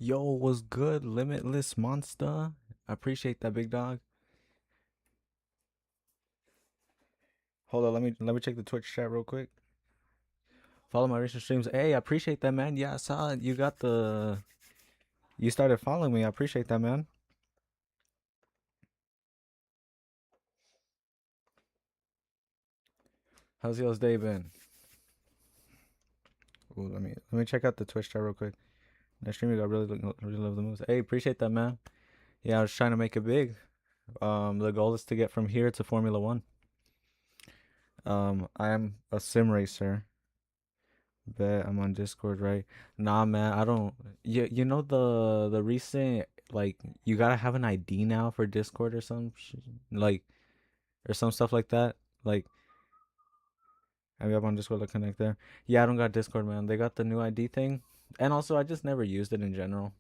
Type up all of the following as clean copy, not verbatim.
Yo, what's good, Limitless Monster? I appreciate that, big dog. Hold on, let me check the Twitch chat real quick. Follow my recent streams. Hey, I appreciate that, man. Yeah, I saw it. You started following me. I appreciate that, man. How's y'all's day been? Ooh, let me check out the Twitch chat real quick. That stream, you got really love the moves. Hey, appreciate that, man. Yeah, I was trying to make it big. The goal is to get from here to Formula One. I am a sim racer. Bet I'm on Discord, right? Nah, man, I don't. You know the recent, like, you gotta have an ID now for Discord or like, or some stuff like that. Like, I mean, I'm on Discord to connect there. Yeah, I don't got Discord, man. They got the new ID thing, and also I just never used it in general.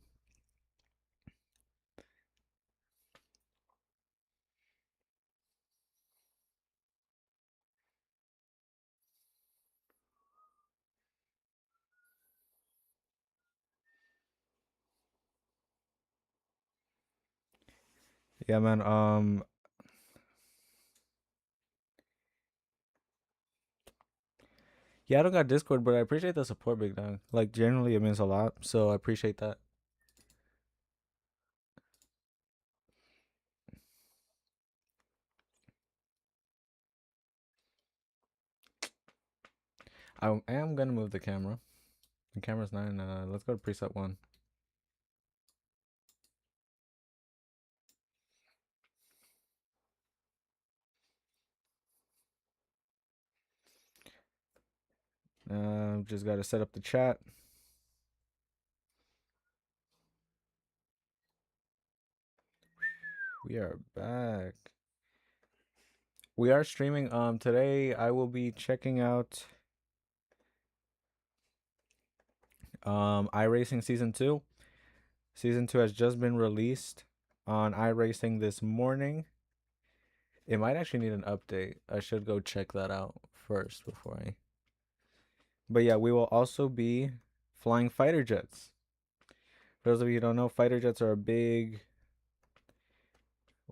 Yeah, man. Yeah, I don't got Discord, but I appreciate the support, big dog. Like, generally, it means a lot, so I appreciate that. I am gonna move the camera. The camera's 9. Let's go to preset 1. Just gotta set up the chat. We are back. We are streaming. Today I will be checking out iRacing Season 2. Season 2 has just been released on iRacing this morning. It might actually need an update. I should go check that out first before I. But yeah, we will also be flying fighter jets. For those of you who don't know, fighter jets are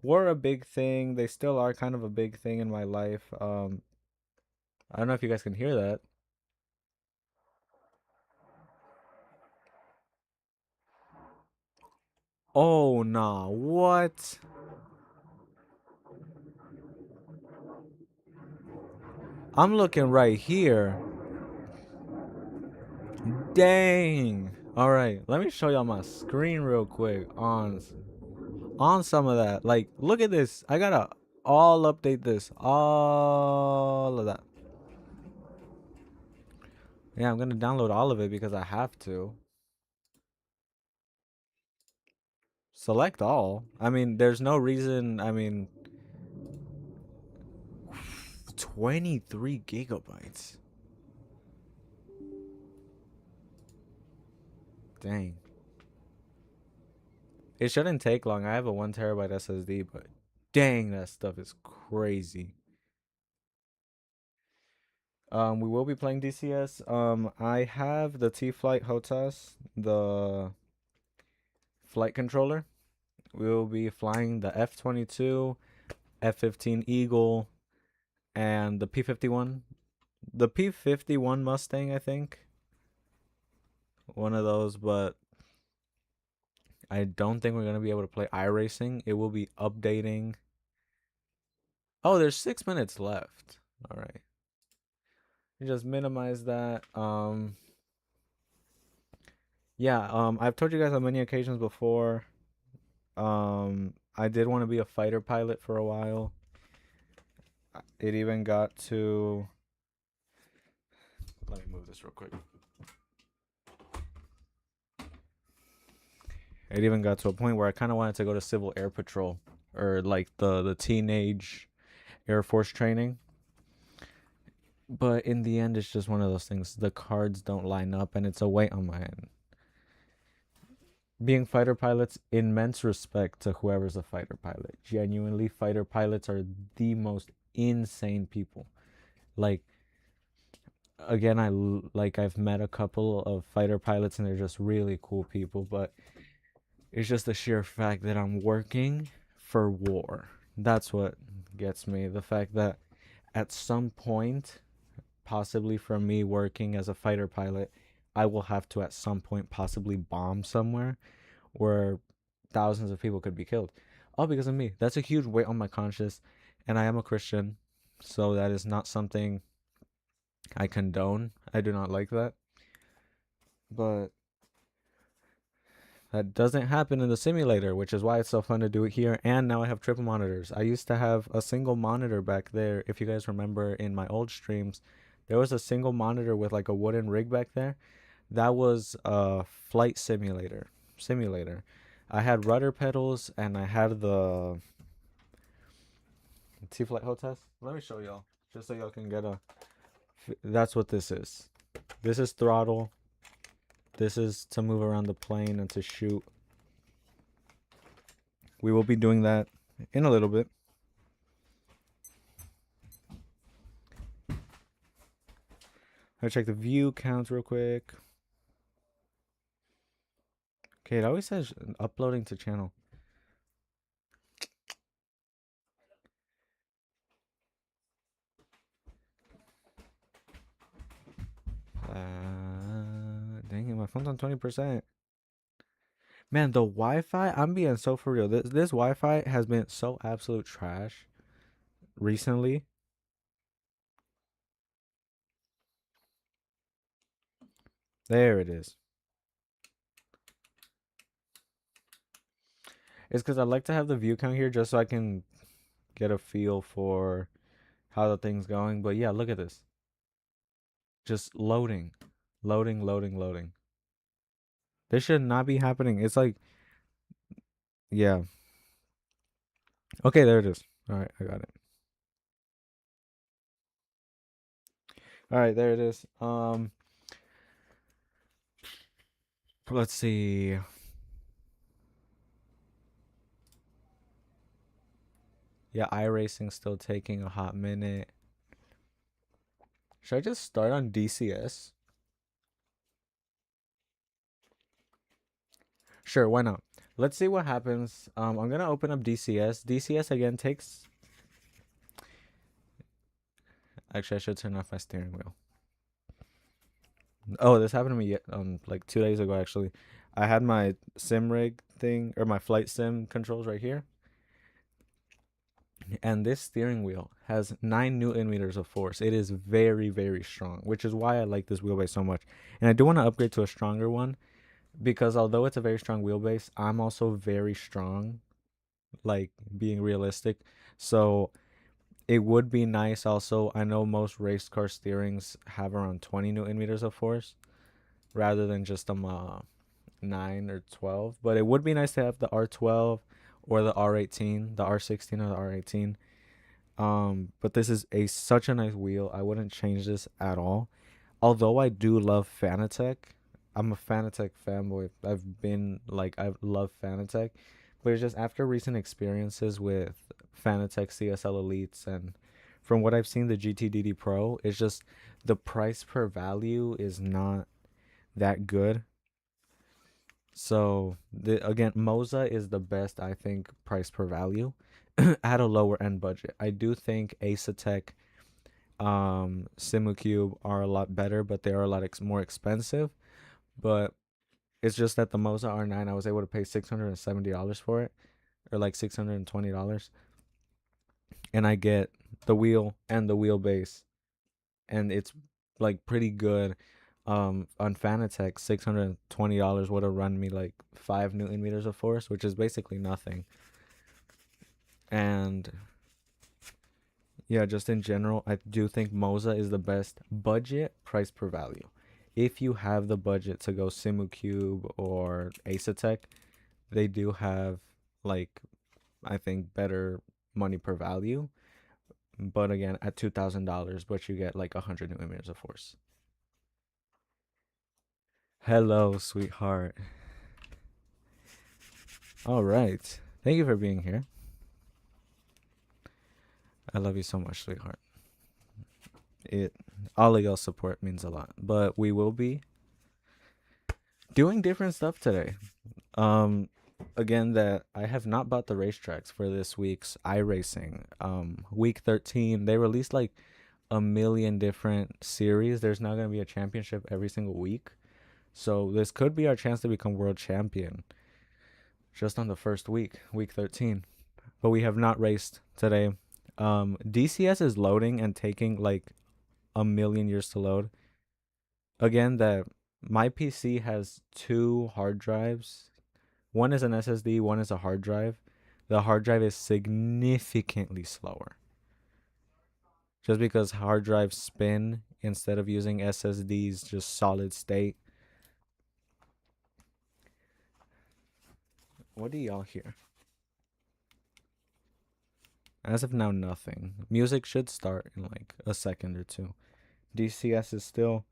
were a big thing. They still are kind of a big thing in my life. I don't know if you guys can hear that. Oh nah, what? I'm looking right here. Dang. All right, let me show y'all my screen real quick on some of that. Like, look at this. I gotta all update this. All of that. Yeah, I'm gonna download all of it because I have to. Select all. I mean, there's no reason. I mean, 23 gigabytes. Dang. It shouldn't take long. I have a 1 terabyte SSD, but dang, that stuff is crazy. We will be playing DCS. I have the T-Flight HOTAS, the flight controller. We will be flying the F-22, F-15 Eagle, and the P-51. The P-51 Mustang, I think. One of those, but I don't think we're going to be able to play iRacing. It will be updating. Oh, there's 6 minutes left. All right. Just minimize that. Yeah, I've told you guys on many occasions before. I did want to be a fighter pilot for a while. It even got to. Let me move this real quick. It even got to a point where I kind of wanted to go to Civil Air Patrol or like the teenage Air Force training. But in the end, it's just one of those things. The cards don't line up, and it's a weight on my end. Being fighter pilots, immense respect to whoever's a fighter pilot. Genuinely, fighter pilots are the most insane people. Like, again, I've met a couple of fighter pilots, and they're just really cool people. But It's just the sheer fact that I'm working for war. That's what gets me. The fact that at some point, possibly from me working as a fighter pilot, I will have to at some point possibly bomb somewhere where thousands of people could be killed. All because of me. That's a huge weight on my conscience. And I am a Christian. So that is not something I condone. I do not like that. But that doesn't happen in the simulator, which is why it's so fun to do it here. And now I have triple monitors. I used to have a single monitor back there. If you guys remember in my old streams, there was a single monitor with like a wooden rig back there. That was a flight simulator. I had rudder pedals and I had the T-Flight hotess. Let me show y'all, just so y'all can get a. That's what this is. This is throttle. This is to move around the plane and to shoot. We will be doing that in a little bit. I'll check the view counts real quick. Okay, it always says uploading to channel. Dang it, my phone's on 20%. Man, the Wi-Fi, I'm being so for real. This Wi-Fi has been so absolute trash recently. There it is. It's because I like to have the view count here just so I can get a feel for how the thing's going. But yeah, look at this. Just loading. Loading, loading, loading. This should not be happening. It's like, yeah. Okay, there it is. All right, I got it. All right, there it is. Let's see. Yeah, iRacing still taking a hot minute. Should I just start on DCS? Sure, why not? Let's see what happens. I'm gonna open up DCS. DCS again takes. Actually, I should turn off my steering wheel. Oh, this happened to me like 2 days ago. Actually, I had my sim rig thing or my flight sim controls right here, and this steering wheel has 9 Newton meters of force. It is very, very strong, which is why I like this wheelbase so much. And I do want to upgrade to a stronger one because although it's a very strong wheelbase, I'm also very strong, like being realistic. So it would be nice also. I know most race car steerings have around 20 Newton meters of force rather than just 9 or 12. But it would be nice to have the R12 or the R18, the R16 or the R18. But this is such a nice wheel. I wouldn't change this at all. Although I do love Fanatec. I'm a Fanatec fanboy. I love Fanatec. But it's just after recent experiences with Fanatec CSL Elites and from what I've seen the GTDD Pro, it's just the price per value is not that good. So again, Moza is the best I think price per value at a lower end budget. I do think Asetek, Simucube are a lot better, but they are a lot more expensive. But it's just that the Moza R9 I was able to pay $670 for it, or like $620, and I get the wheel and the wheelbase, and it's like pretty good. On Fanatec, $620 would have run me like 5 Newton meters of force, which is basically nothing. And yeah, just in general, I do think Moza is the best budget price per value. If you have the budget to go Simucube or Asetek, they do have like I think better money per value. But again, at $2,000, but you get like 100 Newton meters of force. Hello, sweetheart. All right. Thank you for being here. I love you so much, sweetheart. It all of y'all support means a lot. But we will be doing different stuff today. Um again that I have not bought the racetracks for this week's iRacing. Week 13, they released like a million different series. There's now going to be a championship every single week. So this could be our chance to become world champion just on the first week, week 13. But we have not raced today. DCS is loading and taking like a million years to load. Again, that my PC has two hard drives. One is an SSD, one is a hard drive. The hard drive is significantly slower. Just because hard drives spin instead of using SSDs just solid state. What do y'all hear? As of now, nothing. Music should start in like a second or two. DCS is still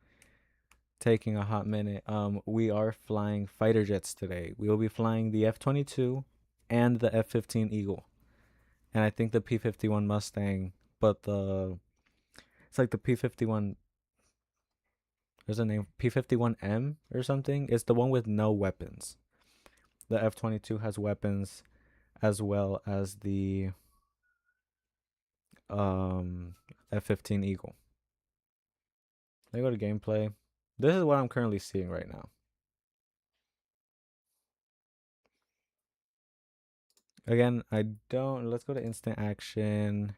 taking a hot minute. We are flying fighter jets today. We will be flying the F-22 and the F-15 Eagle, and I think the P-51 Mustang. But it's like the P-51. There's a name P-51M or something. It's the one with no weapons. The F-22 has weapons, as well as the um F-15 Eagle. Let me go to gameplay. This is what I'm currently seeing right now. Again, I don't. Let's go to instant action.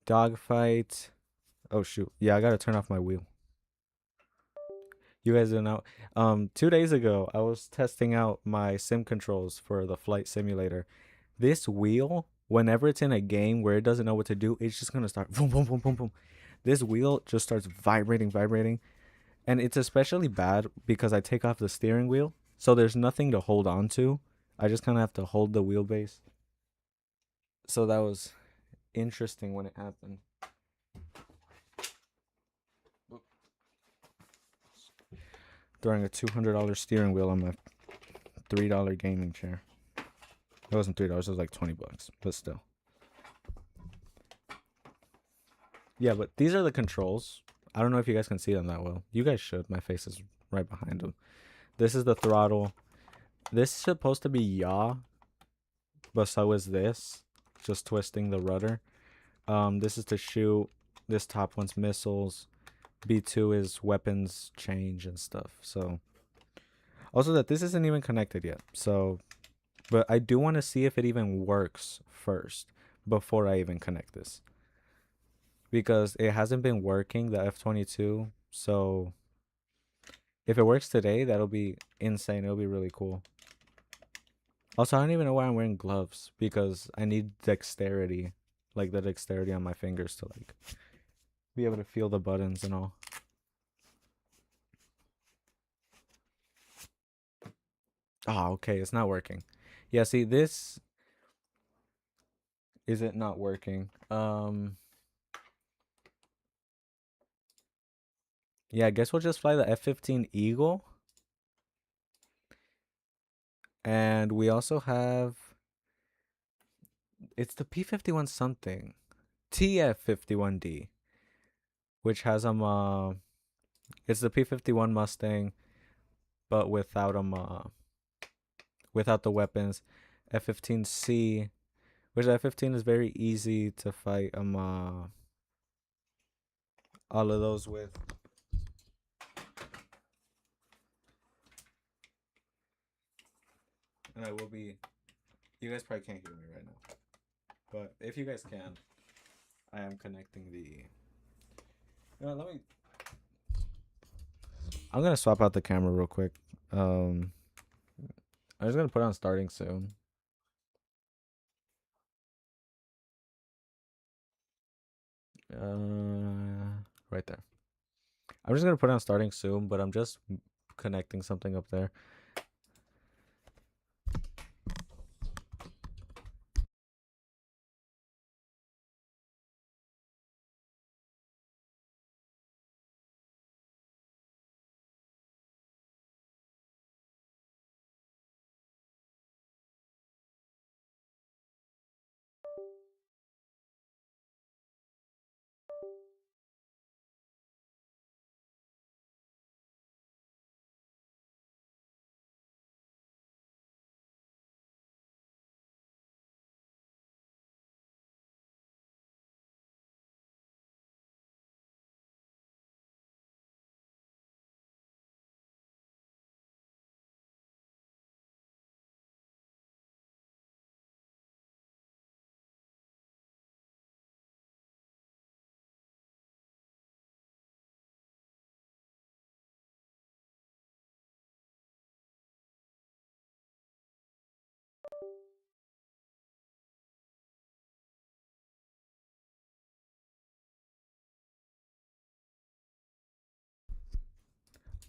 Dogfight. Oh shoot. Yeah, I gotta turn off my wheel. You guys don't know. 2 days ago, I was testing out my sim controls for the flight simulator. This wheel, whenever it's in a game where it doesn't know what to do, it's just gonna start boom, boom, boom, boom, boom. This wheel just starts vibrating, vibrating, and it's especially bad because I take off the steering wheel, so there's nothing to hold on to. I just kind of have to hold the wheelbase. So that was interesting when it happened. Throwing a $200 steering wheel on my $3 gaming chair. It wasn't $3, it was like $20, but still. Yeah, but these are the controls. I don't know if you guys can see them that well. You guys should. My face is right behind them. This is the throttle. This is supposed to be yaw, but so is this. Just twisting the rudder. This is to shoot. This top one's missiles. B2 is weapons change and stuff. So also that this isn't even connected yet. So, but I do want to see if it even works first before I even connect this, because it hasn't been working, the F-22. So if it works today, that'll be insane. It'll be really cool. Also, I don't even know why I'm wearing gloves, because I need dexterity, like the dexterity on my fingers to like be able to feel the buttons and all. Oh, okay, it's not working. Yeah, see, this isn't not working. Yeah, I guess we'll just fly the F-15 Eagle. And we also have, it's the P-51 something. TF-51D, which has it's the P-51 Mustang, but without the weapons. F-15C, which F-15 is very easy to fight all of those with. And I will be, you guys probably can't hear me right now, but if you guys can, I am connecting the, let me, I'm gonna swap out the camera real quick. I'm just gonna put on starting soon. Right there. I'm just gonna put on starting soon, but I'm just connecting something up there.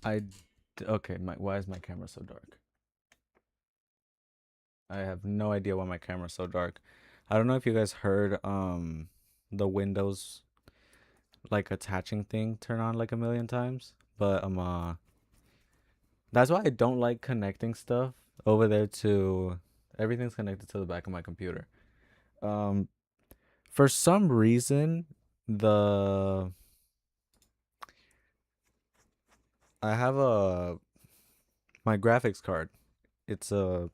Okay, why is my camera so dark? I have no idea why my camera's so dark. I don't know if you guys heard the Windows like attaching thing turn on like a million times, but that's why I don't like connecting stuff over there to everything's connected to the back of my computer. Um for some reason the I have a my graphics card. It's a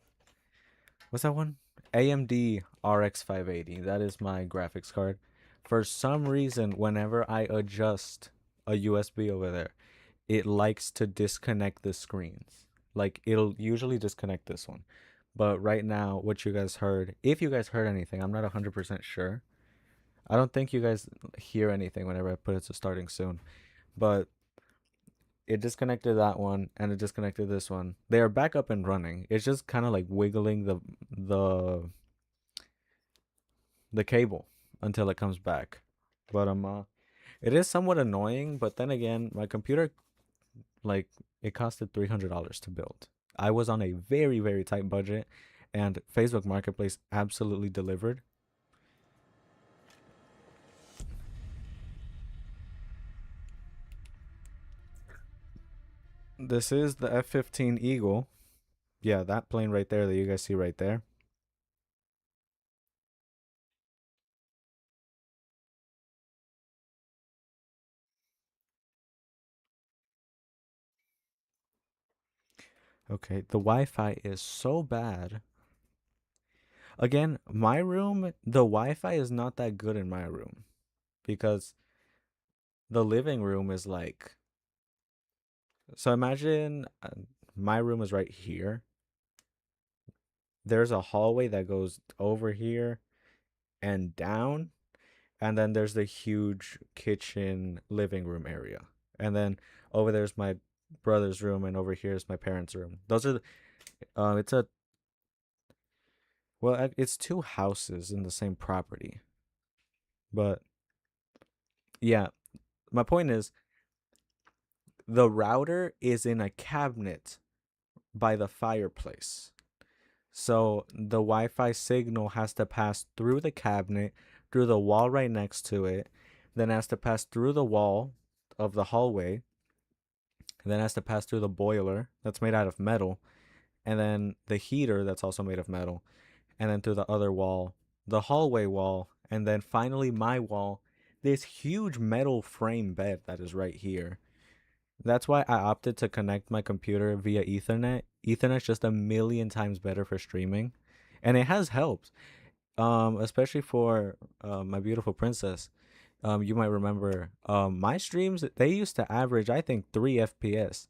what's that one? AMD RX 580. That is my graphics card. For some reason, whenever I adjust a USB over there, it likes to disconnect the screens. Like it'll usually disconnect this one. But right now, what you guys heard, if you guys heard anything, I'm not 100% sure. I don't think you guys hear anything whenever I put it to starting soon. But it disconnected that one and it disconnected this one. They are back up and running. It's just kind of like wiggling the the cable until it comes back. But it is somewhat annoying, but then again, my computer like it costed $300 to build. I was on a very very tight budget and Facebook Marketplace absolutely delivered. This is the F-15 Eagle. Yeah, that plane right there that you guys see right there. Okay, the Wi-Fi is so bad. Again, my room, the Wi-Fi is not that good in my room because the living room is like, so imagine my room is right here. There's a hallway that goes over here and down, and then there's the huge kitchen living room area. And then over there's my brother's room, and over here is my parents' room. Those are it's a well, it's two houses in the same property. But yeah, my point is the router is in a cabinet by the fireplace. So the Wi Fi signal has to pass through the cabinet, through the wall right next to it, then has to pass through the wall of the hallway, then has to pass through the boiler that's made out of metal, and then the heater that's also made of metal, and then through the other wall, the hallway wall, and then finally my wall, this huge metal frame bed that is right here. That's why I opted to connect my computer via Ethernet. Ethernet's just a million times better for streaming, and it has helped. Especially for my beautiful princess. You might remember my streams. They used to average, I think, 3 FPS.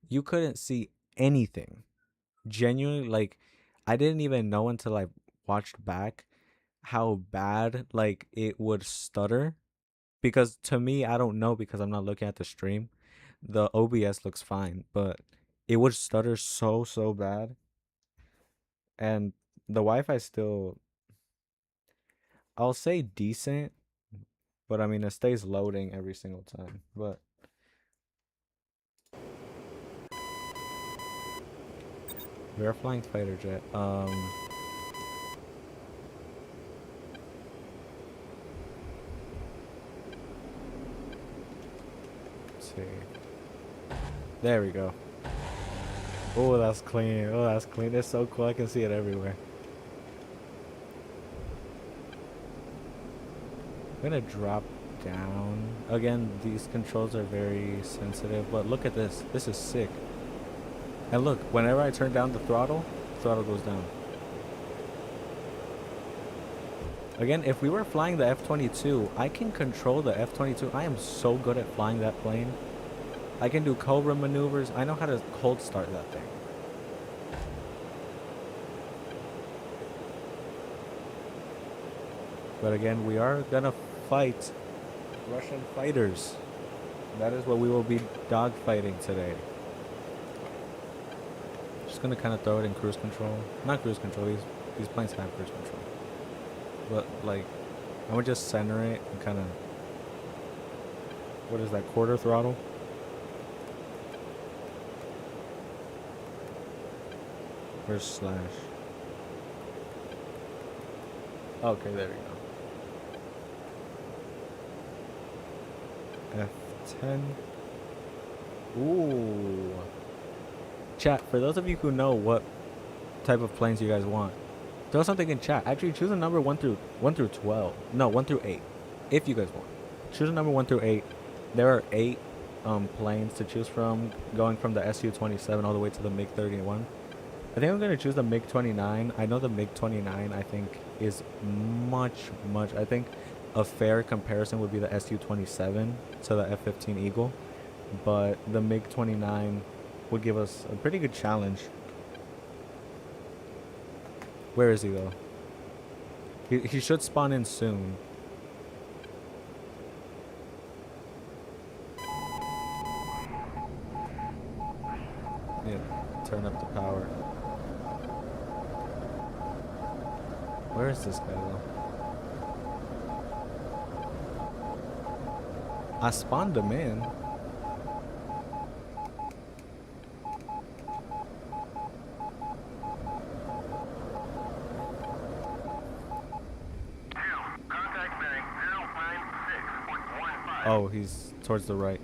You couldn't see anything. Genuinely, like I didn't even know until I watched back how bad like it would stutter because to me I don't know because I'm not looking at the stream. The OBS looks fine, but it would stutter so bad. And the Wi-Fi still, I'll say decent, but I mean it stays loading every single time. But we're flying fighter jet. Let's see. There we go. Oh, that's clean. Oh, that's clean. It's so cool. I can see it everywhere. I'm gonna drop down. Again, these controls are very sensitive, but look at this. This is sick. And look, whenever I turn down the throttle goes down. Again, if we were flying the F-22, I can control the F-22. I am so good at flying that plane. I can do Cobra maneuvers. I know how to cold start that thing. But again, we are gonna fight Russian fighters. That is what we will be dogfighting today. Just gonna kind of throw it in cruise control. Not cruise control. These planes have cruise control. But like, I'm gonna just center it and kind of. What is that? Quarter throttle. Where's slash? Okay, there we go. F10. Ooh. Chat, for those of you who know what type of planes you guys want, throw something in chat. Actually, choose a number 1 through 12. No, 1 through 8. If you guys want. Choose a number 1 through 8. There are 8 planes to choose from, going from the Su-27 all the way to the MiG-31. I think I'm going to choose the MiG-29. I know the MiG-29, I think, is much, I think a fair comparison would be the Su-27 to the F-15 Eagle. But the MiG-29 would give us a pretty good challenge. Where is he, though? He should spawn in soon. Yeah, turn up the power. Where is this guy, though? I spawned him in. Oh, he's towards the right.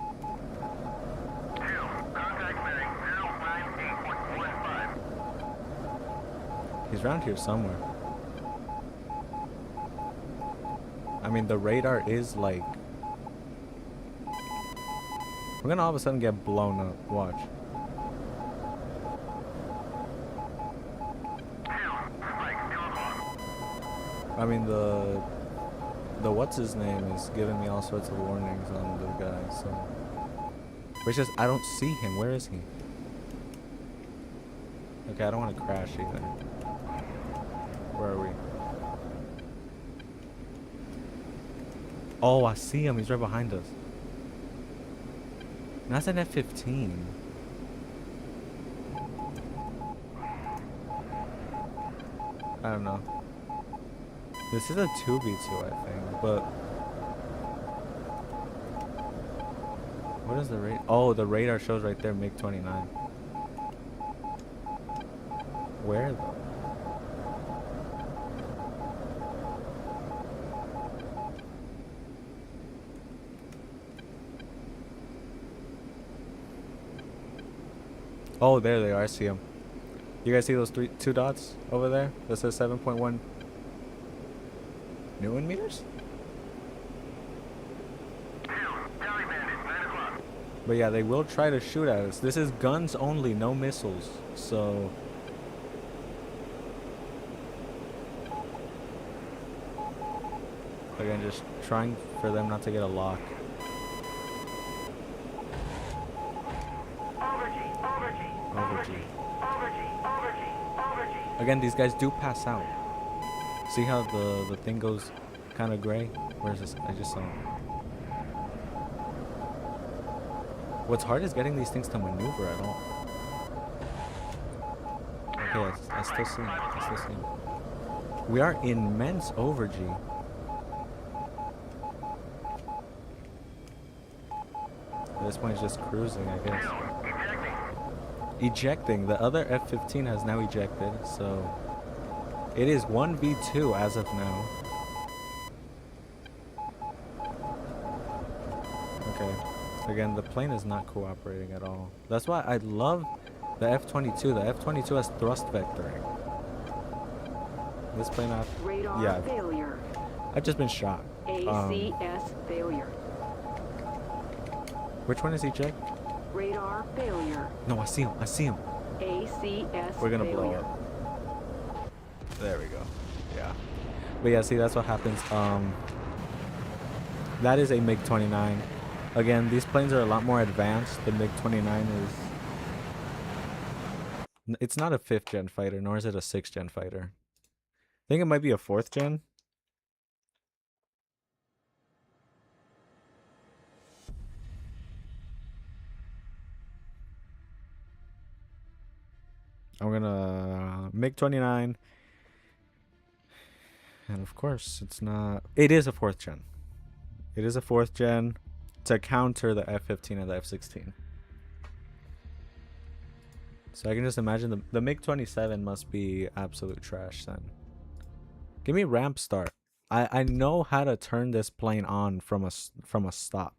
He's around here somewhere. I mean, the radar is like... We're gonna all of a sudden get blown up. Watch. I mean, the what's his name is giving me all sorts of warnings on the guy, so... But it's just, I don't see him. Where is he? Okay, I don't want to crash either. Where are we? Oh, I see him. He's right behind us. That's an F-15. I don't know. This is a 2v2, I think, but... What is the radar? Oh, the radar shows right there, MiG-29. Where, though? Oh, there they are. I see them. You guys see those two dots over there? That says 7.1 Newton meters? But yeah, they will try to shoot at us. This is guns only, no missiles. So... Again, just trying for them not to get a lock. Again, these guys do pass out. See how the thing goes kind of gray? Where's this? I just saw him. What's hard is getting these things to maneuver at all. Okay, I still see him. I still see him. We are immense over G. At this point, it's just cruising, I guess. Ejecting. The other F-15 has now ejected, so it is 1v2 as of now. Okay. Again, the plane is not cooperating at all. That's why I love the F-22. The F-22 has thrust vectoring. This plane, radar failure. I've just been shot. ACS failure. Which one is eject? Radar failure. No, I see him. I see him. ACS We're gonna failure. blow up. There we go. Yeah. But yeah, see, that's what happens. That is a MiG-29. Again, these planes are a lot more advanced. The MiG-29 is... It's not a 5th gen fighter, nor is it a 6th gen fighter. I think it might be a 4th gen. I'm gonna MiG-29. And of course, it's not... It is a 4th gen. It is a 4th gen to counter the F-15 and the F-16. So I can just imagine the MiG-27 must be absolute trash then. Give me ramp start. I know how to turn this plane on from a stop.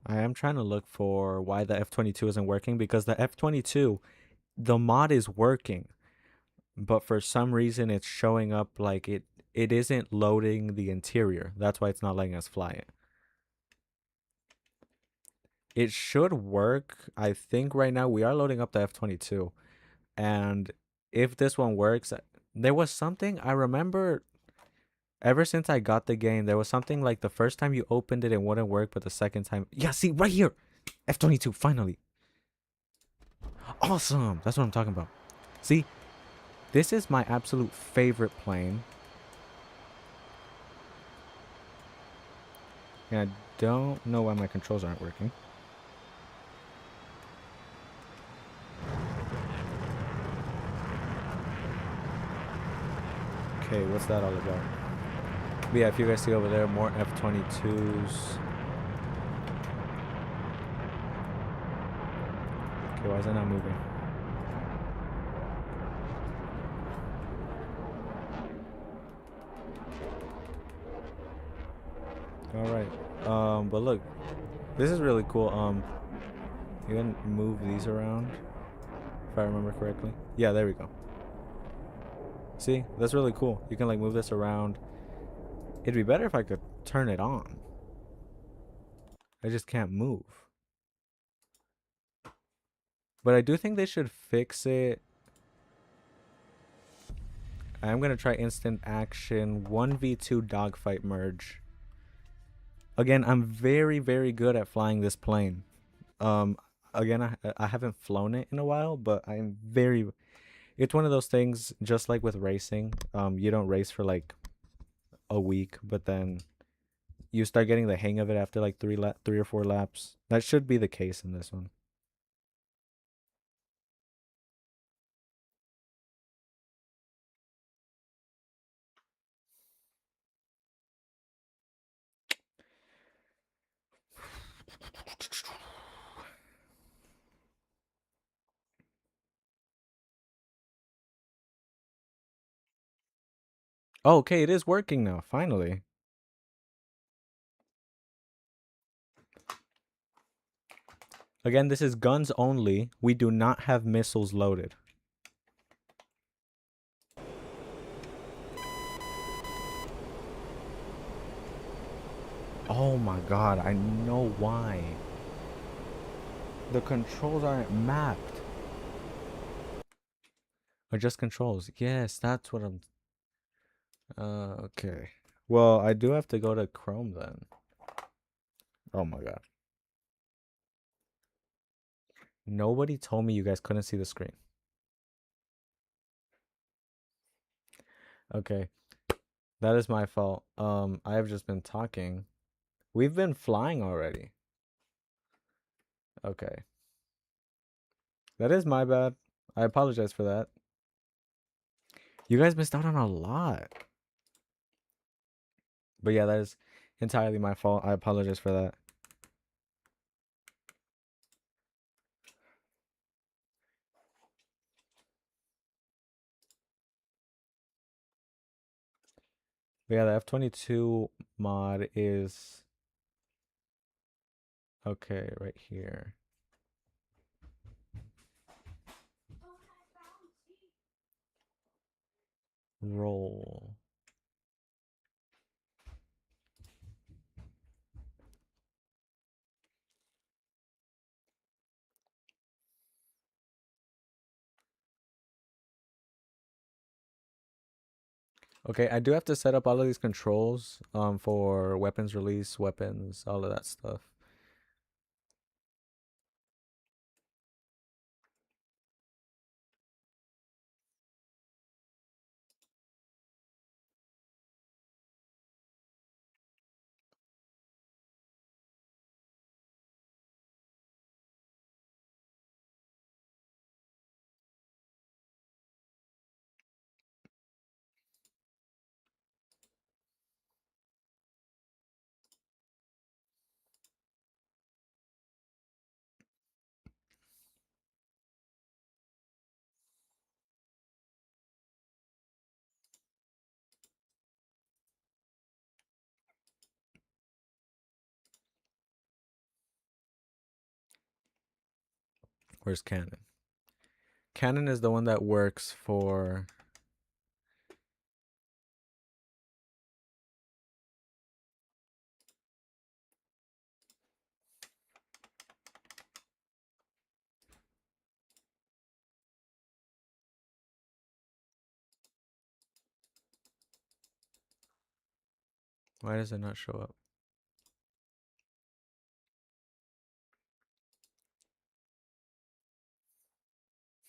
I am trying to look for why the F-22 isn't working because the F-22, the mod is working, but for some reason it's showing up like it isn't loading the interior. That's why it's not letting us fly it. It should work. I think right now we are loading up the F-22, and if this one works, there was something I remember ever since I got the game. There was something like the first time you opened it, it wouldn't work, but the second time, yeah, see right here, F-22 finally, awesome. That's what I'm talking about. See, this is my absolute favorite plane, and I don't know why my controls aren't working. Okay, what's that all about? But yeah, if you guys see over there, more F-22s. Okay, why is it not moving? All right. But look, this is really cool. You can move these around, if I remember correctly. Yeah, there we go. See, that's really cool. You can like move this around. It'd be better if I could turn it on. I just can't move. But I do think they should fix it. I'm gonna try instant action 1v2 dogfight merge. Again, I'm very, very good at flying this plane. Um, again, I haven't flown it in a while, but I'm very. It's one of those things, just like with racing. You don't race for like a week, but then you start getting the hang of it after like three or four laps. That should be the case in this one. Oh, okay, it is working now. Finally. Again, this is guns only. We do not have missiles loaded. Oh my god, I know why. The controls aren't mapped. Or just controls. Yes, that's what I'm. Okay. Well, I do have to go to Chrome then. Oh my god. Nobody told me you guys couldn't see the screen. Okay. That is my fault. I have just been talking. We've been flying already. Okay. That is my bad. I apologize for that. You guys missed out on a lot. But yeah, that is entirely my fault. I apologize for that. But yeah, the F-22 mod is okay right here. Roll. Okay, I do have to set up all of these controls for weapons release, weapons, all of that stuff. Where's Canon? Canon is the one that works for... Why does it not show up?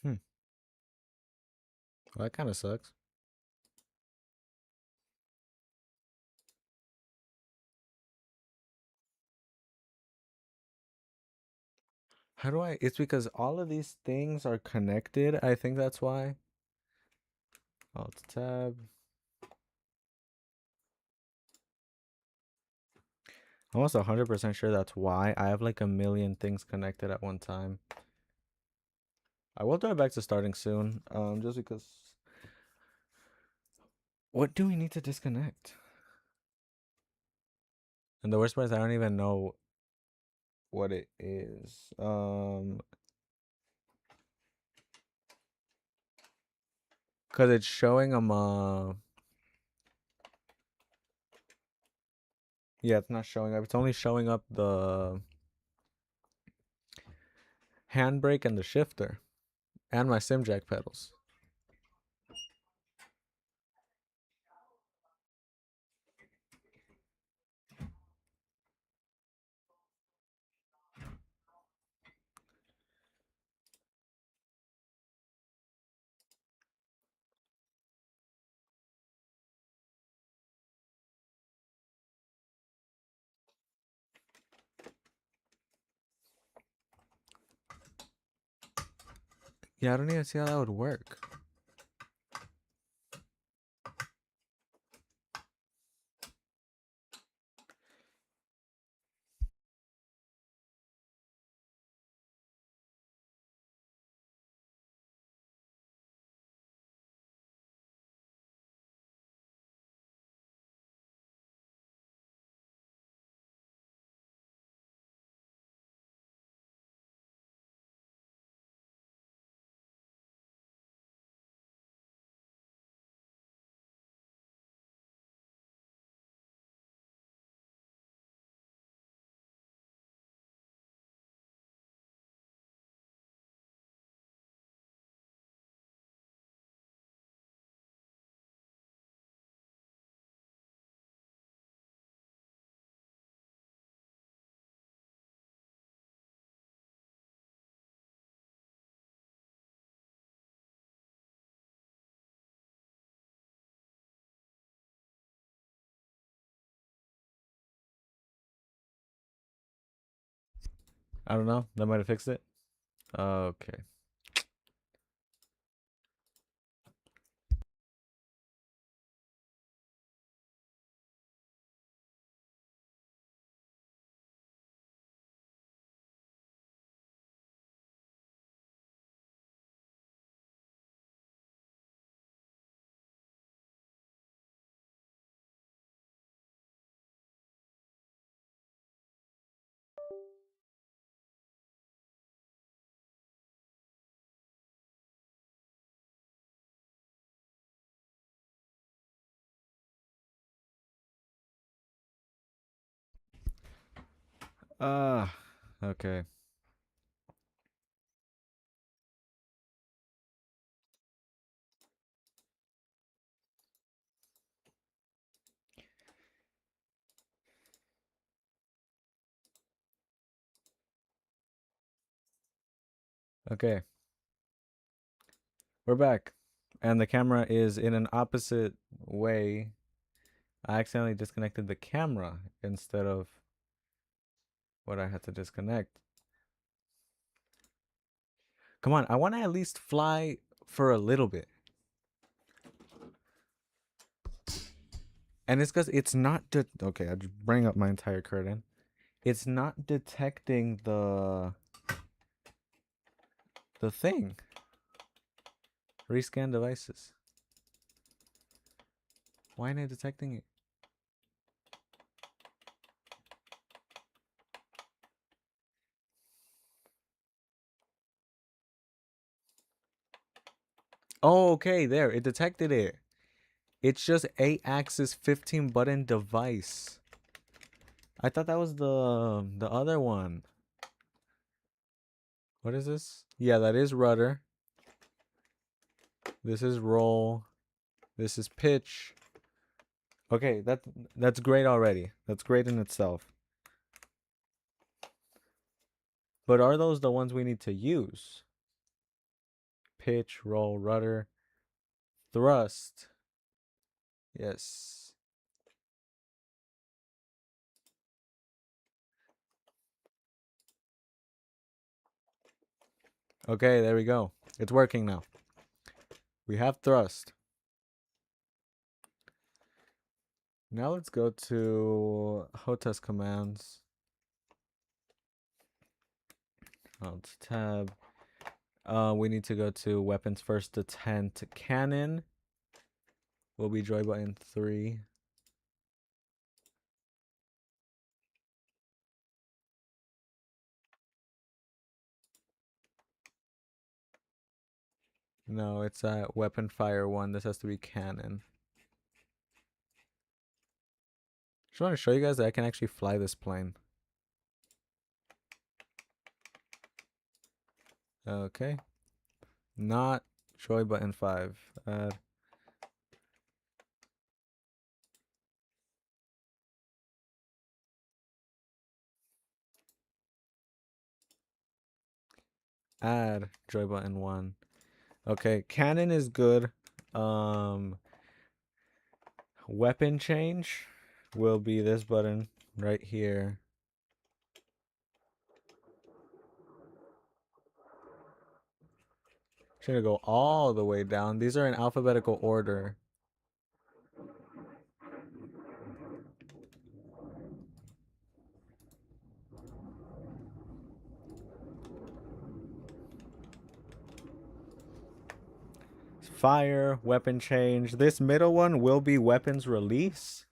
Hmm. Well, that kind of sucks. How do I... It's because all of these things are connected. I think that's why. Alt tab. I'm almost 100% sure that's why. I have like a million things connected at one time. I will throw it back to starting soon. Just because... What do we need to disconnect? And the worst part is I don't even know what it is. Because it's showing them, yeah, it's not showing up. It's only showing up the handbrake and the shifter and my sim jack pedals. Yeah, I don't even see how that would work. I don't know. That might have fixed it. Okay. Ah, okay. Okay. We're back. And the camera is in an opposite way. I accidentally disconnected the camera instead of what I had to disconnect. Come on, I want to at least fly for a little bit. And it's because it's not... Okay, I just bring up my entire curtain. It's not detecting the thing. Rescan devices. Why ain't it detecting it? Oh, okay, there. It detected it. It's just 8-axis 15-button device. I thought that was the other one. What is this? Yeah, that is rudder. This is roll. This is pitch. Okay, that's great already. That's great in itself. But are those the ones we need to use? Pitch, roll, rudder, thrust. Yes. Okay, there we go. It's working now. We have thrust. Now let's go to HOTAS commands. Alt tab. We need to go to weapons first detent cannon. Will be joy button 3. No, it's weapon fire 1. This has to be cannon. Just want to show you guys that I can actually fly this plane. Okay. Not joy button 5. Add joy button 1. Okay, cannon is good. Weapon change will be this button right here. Should go all the way down. These are in alphabetical order. Fire, weapon change. This middle one will be weapons release.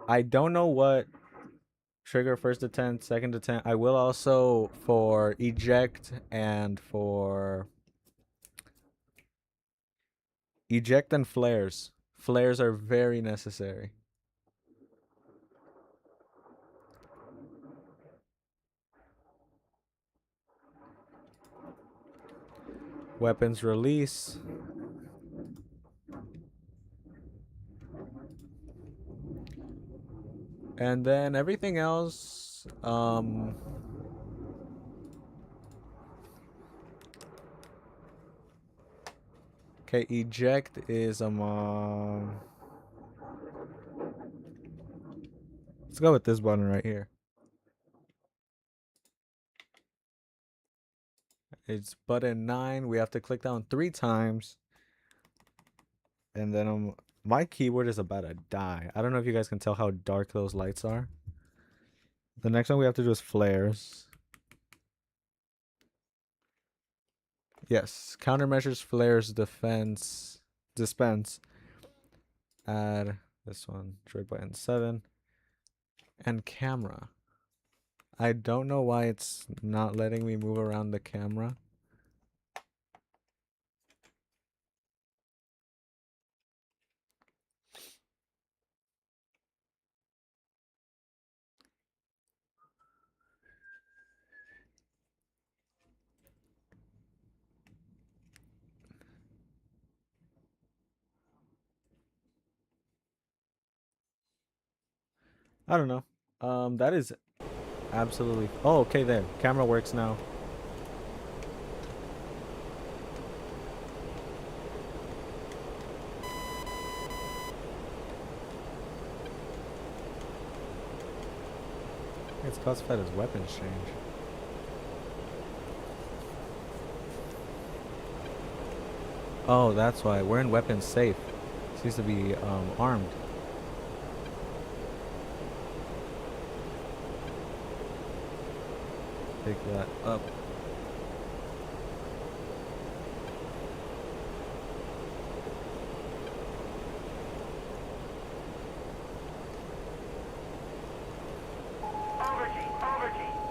I don't know what trigger first attempt, second attempt. I will also for eject and for eject and flares. Flares are very necessary. Weapons release. And then everything else, okay, eject is let's go with this button right here. It's button 9. We have to click down 3 times. And then my keyboard is about to die. I don't know if you guys can tell how dark those lights are. The next one we have to do is flares. Yes, countermeasures, flares, defense, dispense. Add this one, joy button 7. And camera. I don't know why it's not letting me move around the camera. I don't know. That is absolutely. Oh, okay, there. Camera works now. It's classified as weapons change. Oh, that's why. We're in weapons safe. Seems to be armed. Pick that up.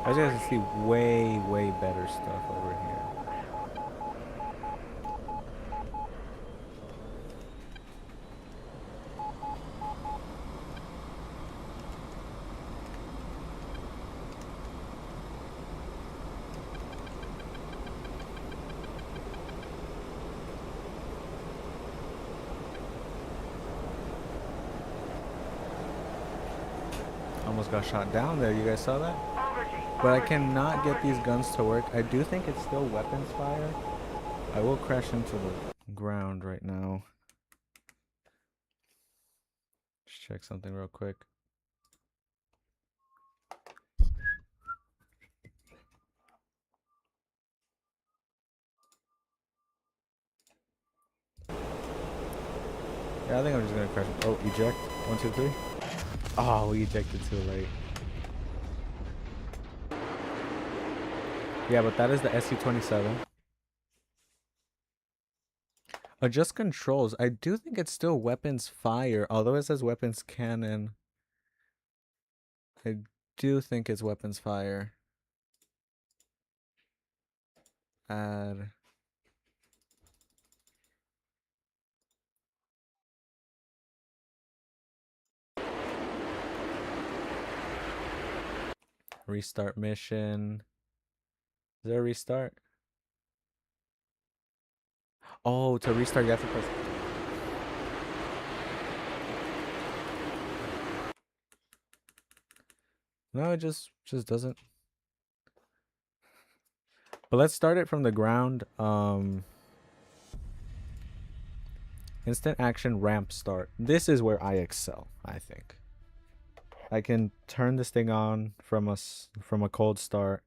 I just see way, way better stuff over here. Almost got shot down there. You guys saw that? But I cannot get these guns to work. I do think it's still weapons fire. I will crash into the ground right now. Just check something real quick. Yeah, I think I'm just gonna crash. Oh, eject. 1, 2, 3. Oh, we ejected too late. Yeah, but that is the SU-27. Adjust controls. I do think it's still weapons fire, although it says weapons cannon. I do think it's weapons fire. Add. Restart mission. Is there a restart? Oh, to restart you have to press. No, it just doesn't. But let's start it from the ground. Instant action ramp start. This is where I excel, I think. I can turn this thing on from a cold start.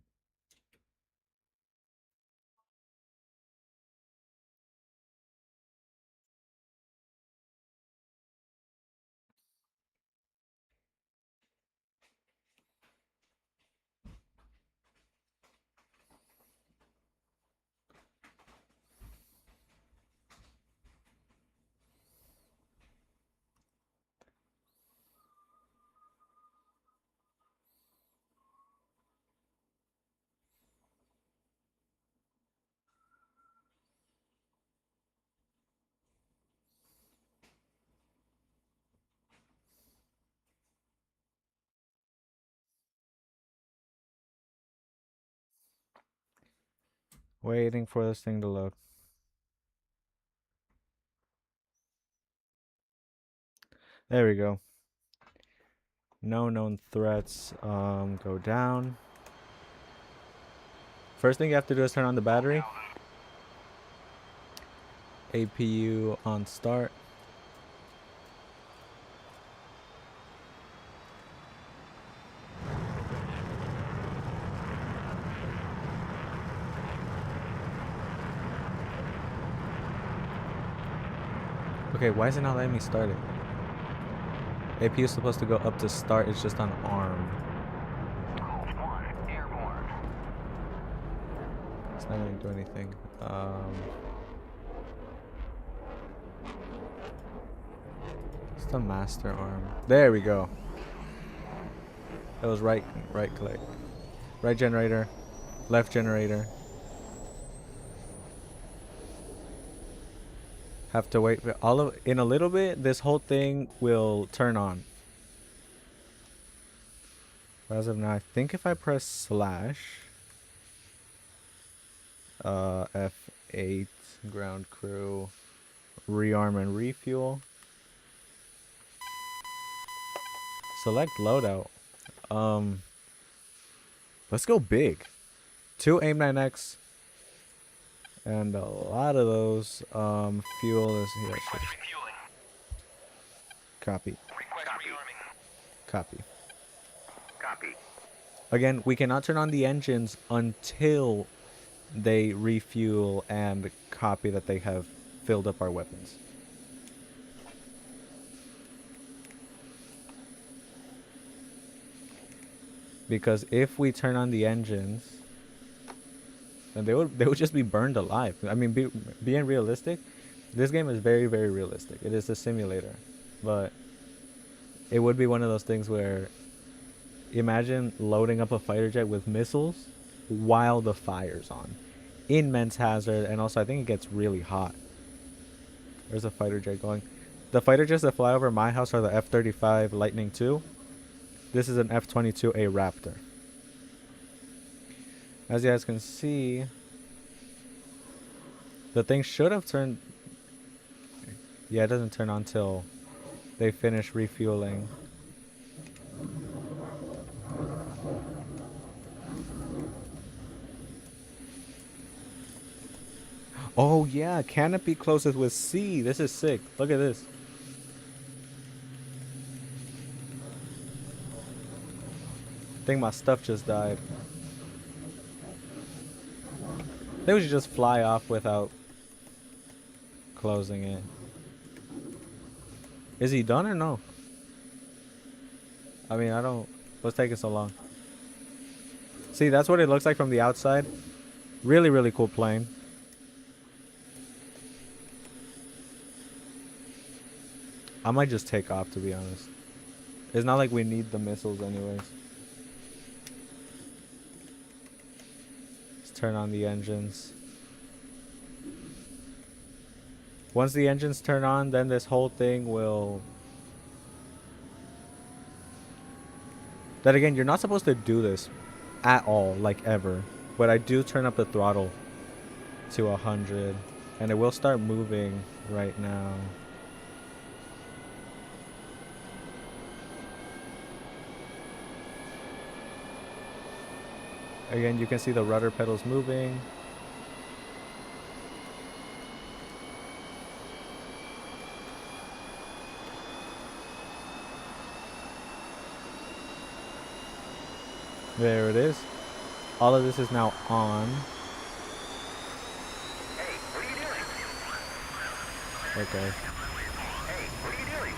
Waiting for this thing to load. There we go. No known threats. Go down. First thing you have to do is turn on the battery. APU on start. Okay, why is it not letting me start it? APU is supposed to go up to start, it's just on arm. It's not gonna do anything. It's the master arm. There we go. It was right click. Right generator, left generator. Have to wait for in a little bit this whole thing will turn on. As of now, I think if I press slash F8 ground crew rearm and refuel, select loadout. Let's go big. 2 AIM-9X and a lot of those. Fuel is here. Copy. Copy. Again, we cannot turn on the engines until they refuel and copy that they have filled up our weapons. Because if we turn on the engines, then they would just be burned alive. I mean, being realistic, this game is very, very realistic. It is a simulator, but it would be one of those things where imagine loading up a fighter jet with missiles while the fire's on. Immense hazard, and also I think it gets really hot. There's a fighter jet going. The fighter jets that fly over my house are the F-35 Lightning II. This is an F-22A Raptor. As you guys can see, the thing should have turned. Yeah, it doesn't turn on till they finish refueling. Oh yeah, canopy closes with C. This is sick. Look at this. I think my stuff just died. They would just fly off without closing it. Is he done or no? I mean, I don't. What's taking so long? See, that's what it looks like from the outside. Really, really cool plane. I might just take off, to be honest. It's not like we need the missiles anyways. Let's turn on the engines. Once the engines turn on, then this whole thing will... Then again, you're not supposed to do this at all, like ever. But I do turn up the throttle to 100. And it will start moving right now. Again, you can see the rudder pedals moving. There it is. All of this is now on. Hey, what are you doing? Okay. Hey, what are you doing?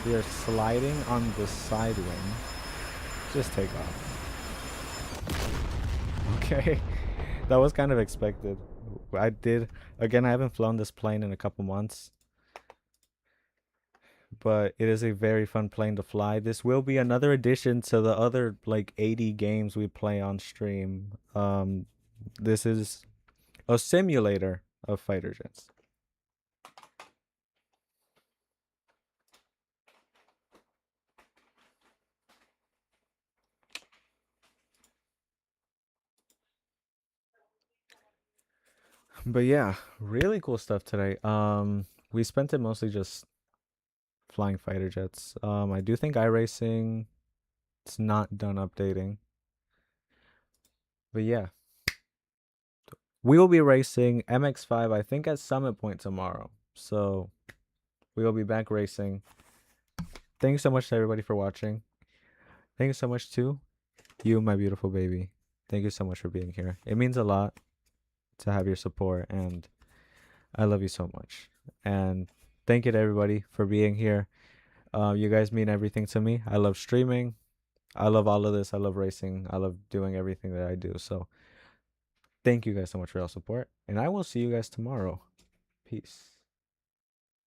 We are sliding on the side wing. Just take off. Okay. That was kind of expected. I did. Again, I haven't flown this plane in a couple months. But it is a very fun plane to fly. This will be another addition to the other like 80 games we play on stream. This is a simulator of fighter jets. But yeah, really cool stuff today. We spent it mostly just flying fighter jets. I do think iRacing it's not done updating. But yeah, we will be racing MX-5 I think at Summit Point tomorrow. So we will be back racing. Thank you so much to everybody for watching. Thank you so much to you, my beautiful baby. Thank you so much for being here. It means a lot to have your support, and I love you so much. And thank you to everybody for being here. You guys mean everything to me. I love streaming. I love all of this. I love racing. I love doing everything that I do. So thank you guys so much for your support. And I will see you guys tomorrow. Peace.